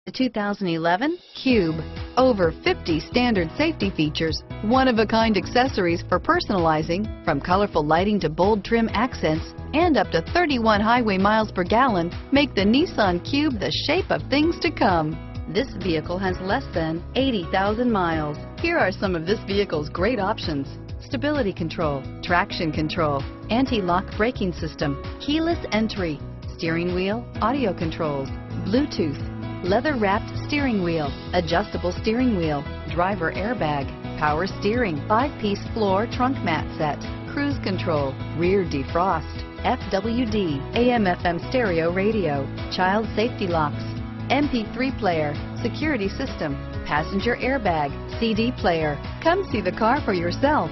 The 2011 Cube. Over 50 standard safety features, one-of-a-kind accessories for personalizing, from colorful lighting to bold trim accents, and up to 31 highway miles per gallon, make the Nissan Cube the shape of things to come. This vehicle has less than 80,000 miles. Here are some of this vehicle's great options: stability control, traction control, anti-lock braking system, keyless entry, steering wheel audio controls, Bluetooth, leather-wrapped steering wheel, adjustable steering wheel, driver airbag, power steering, 5-piece floor trunk mat set, cruise control, rear defrost, FWD, AM/FM stereo radio, child safety locks, MP3 player, security system, passenger airbag, CD player. Come see the car for yourself.